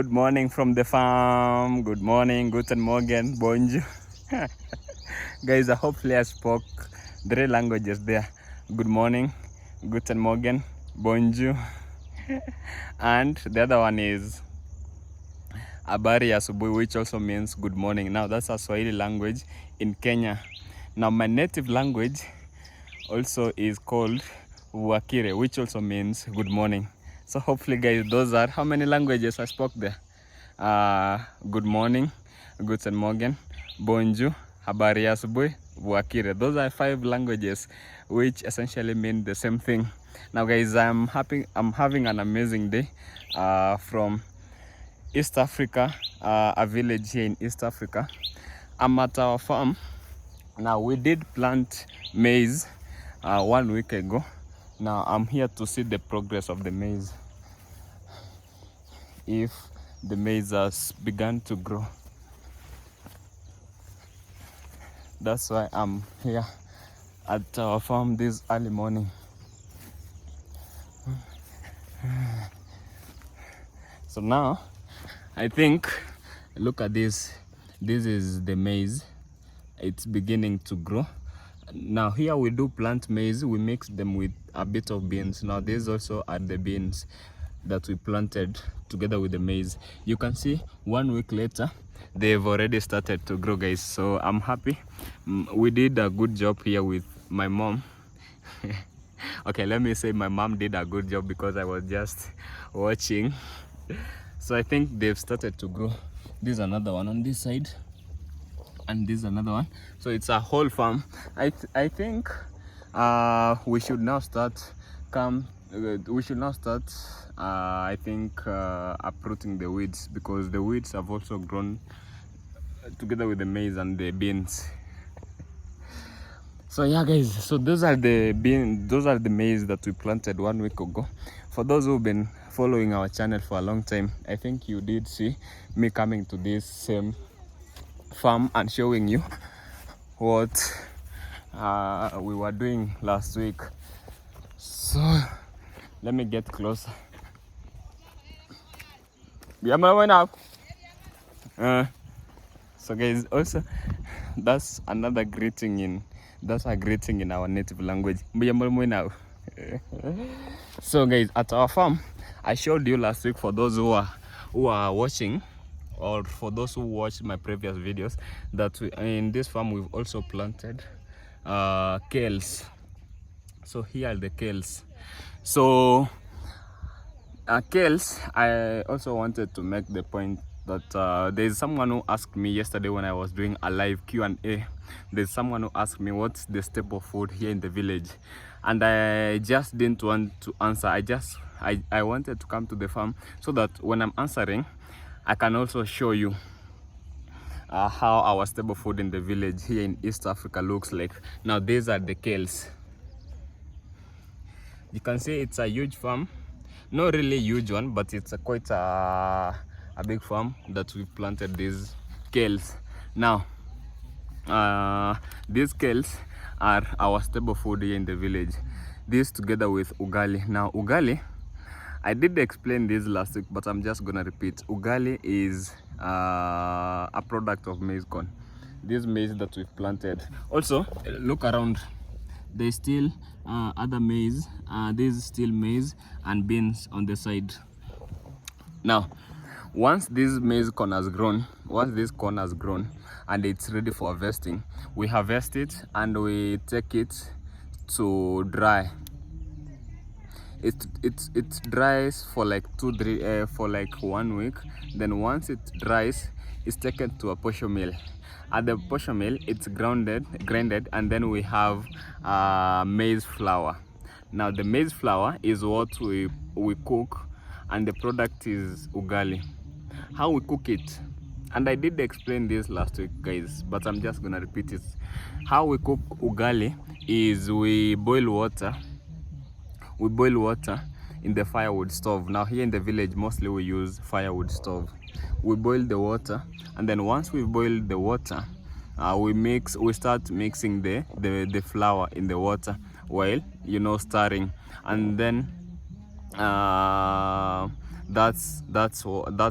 Good morning from the farm. Good morning, guten morgen, bonjour. Guys, hopefully I spoke three languages there. Good morning, guten morgen, bonjour. And the other one is habari asubuhi, which also means good morning. Now that's a Swahili language in Kenya. Now my native language also is called Wakire, which also means good morning. So hopefully guys, those are how many languages I spoke there. Good morning, guten morgen, bonjour, habari asubuhi, Wakire. Those are 5 languages which essentially mean the same thing. Now guys, I'm having an amazing day from East Africa, a village here in East Africa. I'm at our farm. Now we did plant maize 1 week ago. Now I'm here to see the progress of the maize, if the maize has begun to grow. That's why I'm here at our farm this early morning. So now I think, look at this. This is the maize. It's beginning to grow. Now here we do plant maize, we mix them with a bit of beans. Now these also are the beans that we planted together with the maize. You can see 1 week later they've already started to grow, guys. So I'm happy. We did a good job here with my mom. Okay, let me say my mom did a good job because I was just watching. So I think they've started to grow. This is another one on this side, and this is another one. So it's a whole farm. I think we should now start I think uprooting the weeds, because the weeds have also grown together with the maize and the beans. So yeah guys, so those are the maize that we planted 1 week ago. For those who've been following our channel for a long time, I think you did see me coming to this same farm and showing you what we were doing last week. So let me get closer. So guys, also that's a greeting in our native language. So guys, at our farm, I showed you last week, for those who are watching, or for those who watched my previous videos, that in this farm we've also planted kales. So here are the kales. So kales, I also wanted to make the point that there's someone who asked me yesterday when I was doing a live Q&A. There's someone who asked me what's the staple food here in the village, and I just didn't want to answer. I wanted to come to the farm so that when I'm answering, I can also show you how our staple food in the village here in East Africa looks like. Now these are the kales. You can see it's a huge farm. Not really huge one, but it's quite a big farm that we've planted these kales. Now these kales are our staple food here in the village. This together with ugali. Now ugali, I did explain this last week, but I'm just gonna repeat. Ugali is a product of maize corn. This maize that we've planted. Also, look around. There's still other maize. This is still maize and beans on the side. Now, once this corn has grown and it's ready for harvesting, we harvest it and we take it to dry. It dries for like 1 week. Then once it dries, it's taken to a posho mill. At the posho mill, it's grinded, and then we have maize flour. Now the maize flour is what we cook, and the product is ugali. How we cook it, and I did explain this last week, guys, but I'm just gonna repeat it. How we cook ugali is we boil water in the firewood stove. Now here in the village, mostly we use firewood stove. We boil the water, and then once we boil the water, we start mixing the flour in the water while stirring. And then That's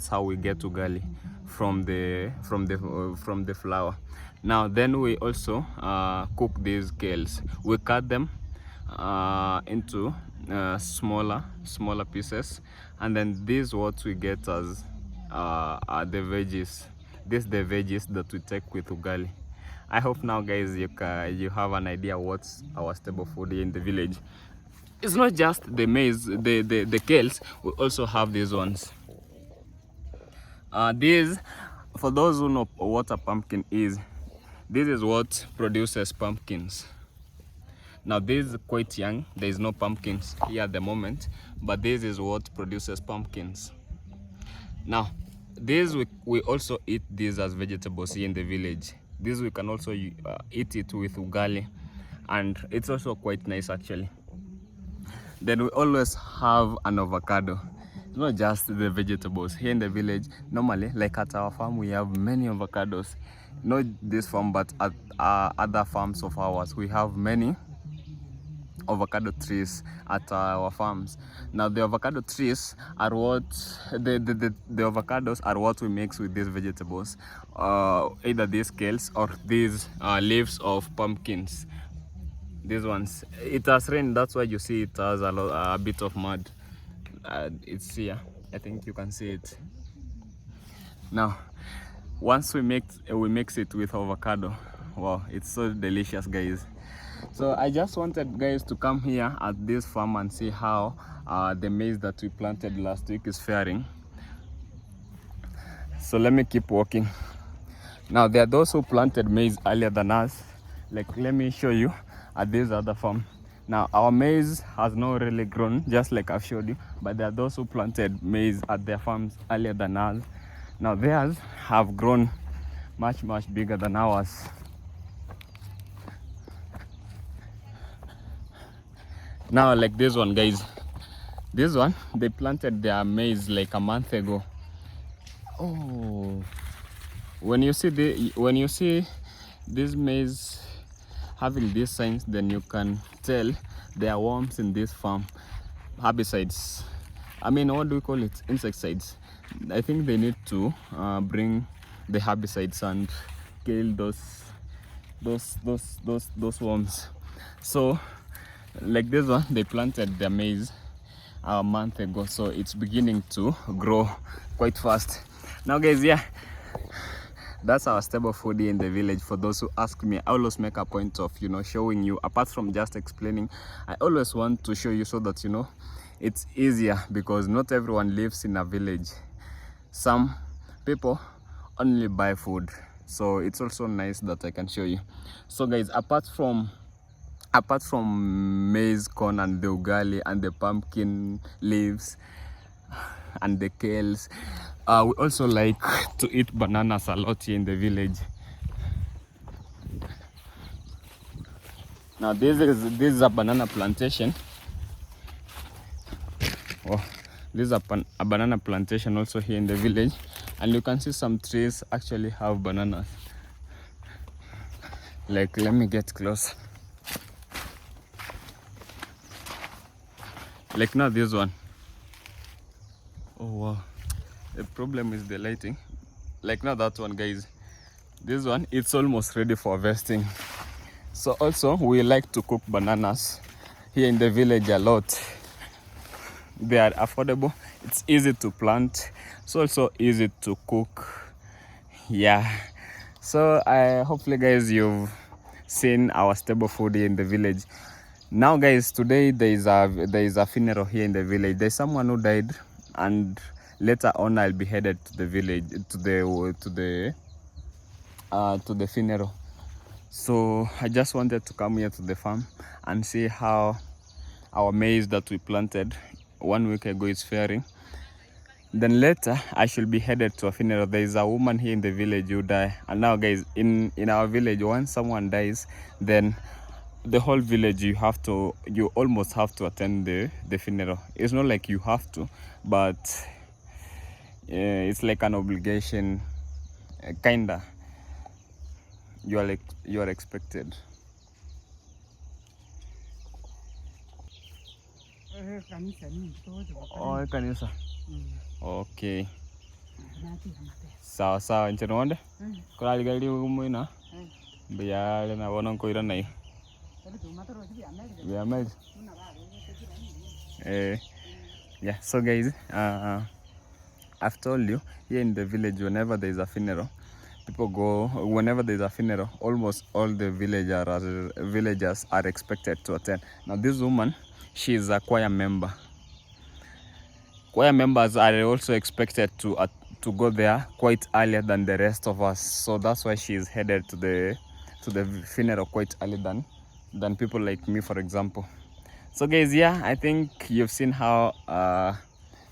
how we get ugali from the flour. Now then we also cook these kales. We cut them into smaller pieces, and then this what we get as the veggies. This the veggies that we take with ugali. I hope now guys you have an idea what's our staple food here in the village. It's not just the maize, the kales. We also have these ones. These, for those who know what a pumpkin is, this is what produces pumpkins. Now this is quite young. There is no pumpkins here at the moment, but this is what produces pumpkins. Now this we also eat these as vegetables here in the village. This we can also eat it with ugali, and it's also quite nice actually. Then we always have an avocado. It's not just the vegetables here in the village. Normally, like at our farm, we have many avocados. Not this farm, but at other farms of ours, we have many avocado trees at our farms. Now the avocado trees are what the avocados are what we mix with these vegetables, either these scales or these leaves of pumpkins. These ones, it has rained, that's why you see it has a bit of mud. It's here, I think you can see it. Now once we mix it with avocado, wow, it's so delicious guys. So I just wanted guys to come here at this farm and see how the maize that we planted last week is faring. So let me keep walking. Now there are those who planted maize earlier than us. Like, let me show you at this other farm. Now our maize has not really grown, just like I've showed you, but there are those who planted maize at their farms earlier than us. Now theirs have grown much bigger than ours. Now like this one guys, this one they planted their maize like a month ago. Oh, when you see this maize having these signs, then you can tell there are worms in this farm. Herbicides, I mean, what do we call it? Insecticides. I think they need to bring the herbicides and kill those worms. So like this one, they planted their maize a month ago, so it's beginning to grow quite fast. Now guys, yeah, that's our staple food here in the village. For those who ask me, I always make a point of showing you. Apart from just explaining, I always want to show you so that it's easier, because not everyone lives in a village. Some people only buy food, so it's also nice that I can show you. So guys, apart from maize, corn and the ugali and the pumpkin leaves and the kales, we also like to eat bananas a lot here in the village. Now this is a banana plantation. Oh, this is a banana plantation also here in the village, and you can see some trees actually have bananas. Like, let me get close. Like now this one. Oh wow, the problem is the lighting. Like now that one guys, this one, it's almost ready for harvesting. So also we like to cook bananas here in the village a lot. They are affordable, it's easy to plant, it's also easy to cook. Yeah, so hopefully guys you've seen our staple food here in the village. Now guys, today there is a funeral here in the village. There's someone who died, and later on I'll be headed to the village, to the funeral. So I just wanted to come here to the farm and see how our maize that we planted 1 week ago is faring. Then later I should be headed to a funeral. There is a woman here in the village who died, and now guys, in our village, once someone dies, then the whole village, you almost have to attend the funeral. It's not like you have to, but it's like an obligation, kinda. You are expected. Oh, kanisa. Okay. Sawa sawa nchironde. Kurali gali umwina. Biyale na wana nkoira nai. Biyameli. Yeah, so guys, I've told you, here in the village, whenever there is a funeral, whenever there is a funeral, almost all the villagers are expected to attend. Now this woman, she is a choir member. Choir members are also expected to go there quite earlier than the rest of us. So that's why she is headed to the funeral quite early than people like me, for example. So guys, yeah, I think you've seen how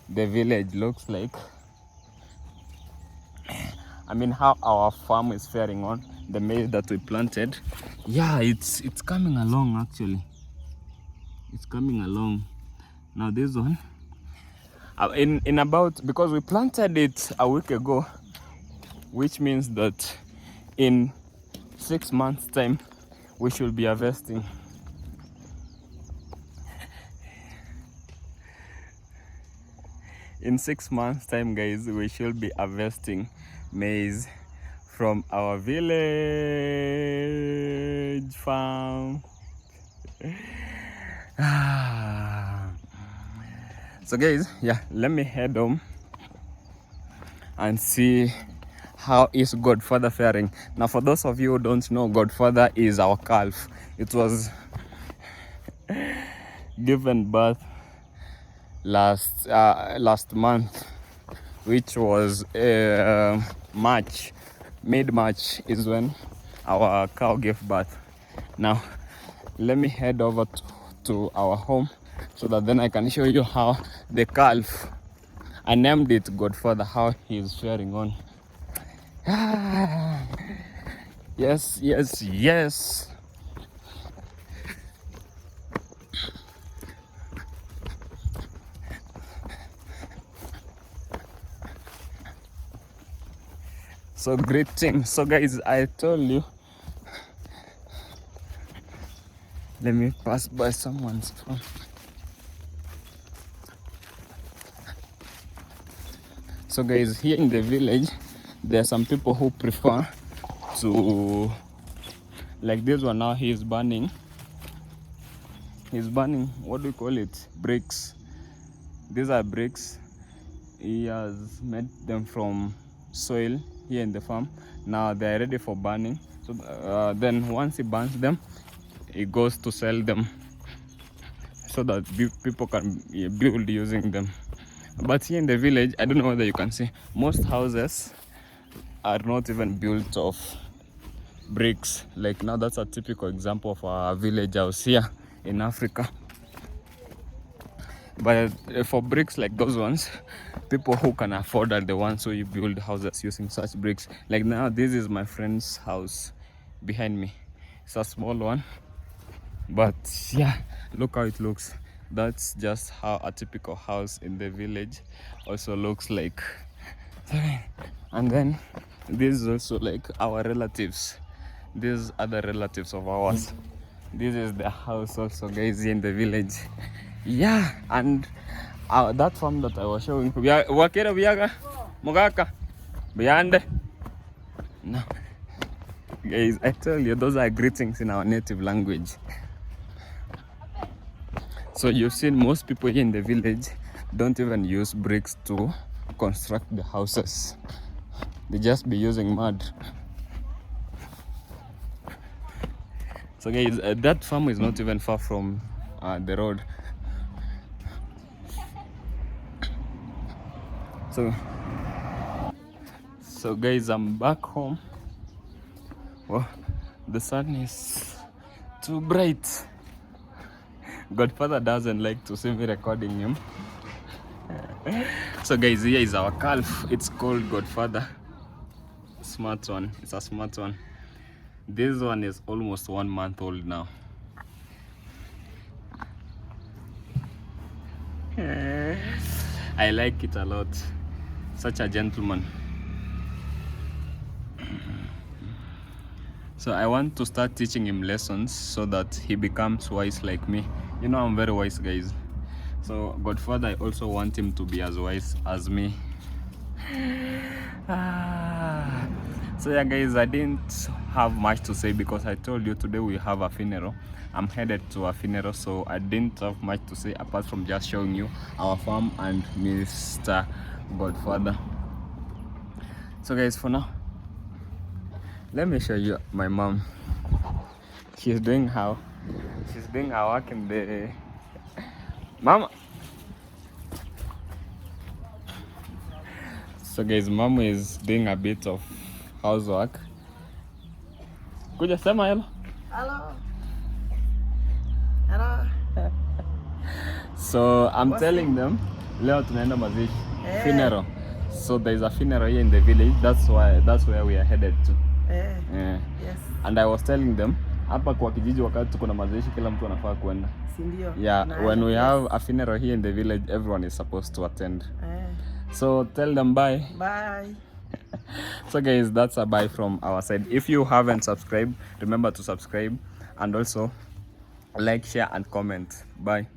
the village looks like. I mean, how our farm is faring on, the maize that we planted. Yeah, it's coming along actually. It's coming along. Now this one, in about, because we planted it a week ago, which means that in 6 months time we should be harvesting. In 6 months time, guys, we should be harvesting maize from our village farm. So guys, yeah, let me head home and see how is Godfather faring. Now for those of you who don't know, Godfather is our calf. It was given birth last month, which was March. Mid-March is when our cow gave birth. Now let me head over to our home so that then I can show you how the calf, I named it Godfather, how he is faring on. Yes, yes, yes. So greetings. So guys, I told you, let me pass by someone's phone. So guys, here in the village, there are some people who prefer to, like this one now, he's burning, what do you call it, bricks. These are bricks. He has made them from soil here in the farm. Now they are ready for burning. So then once he burns them, he goes to sell them so that people can build using them. But here in the village, I don't know whether you can see, most houses are not even built of bricks. Like now, that's a typical example of a village house here in Africa. But for bricks like those ones, people who can afford are the ones who build houses using such bricks. Like now, this is my friend's house behind me. It's a small one, but yeah, look how it looks. That's just how a typical house in the village also looks like. And then this is also like our relatives. These other relatives of ours. This is the house also, guys, in the village. Yeah, and that farm that I was showing, wakera biyaga mogaka biyande. No, guys, I tell you, those are greetings in our native language. So you've seen most people here in the village don't even use bricks to construct the houses. They just be using mud. So guys, that farm is not even far from the road. So guys, I'm back home. Well, the sun is too bright. Godfather doesn't like to see me recording him. So guys, here is our calf. It's called Godfather. Smart one. It's a smart one. This one is almost 1 month old now. I like it a lot. Such a gentleman. So I want to start teaching him lessons so that he becomes wise like me. You know, I'm very wise, guys. So Godfather, I also want him to be as wise as me. So yeah guys, I didn't have much to say because I told you today we have a funeral. I'm headed to a funeral, so I didn't have much to say apart from just showing you our farm and Mr. Godfather. So guys, for now, let me show you my mom. She's doing her work in the mama. So guys, mom is doing a bit of housework. Kuja sema hello. Hello. Hello. So I'm telling them leo tunaenda mazishi funeral. So there is a funeral here in the village. That's where we are headed to. Yes. And I was telling them hapa kwa kijiji wakati tuko na mazishi kila mtu anafaa kwenda. Si ndio? Yeah, when we have a funeral here in the village, everyone is supposed to attend. So tell them bye. Bye. So guys, that's a bye from our side. If you haven't subscribed, remember to subscribe and also like, share and comment. Bye.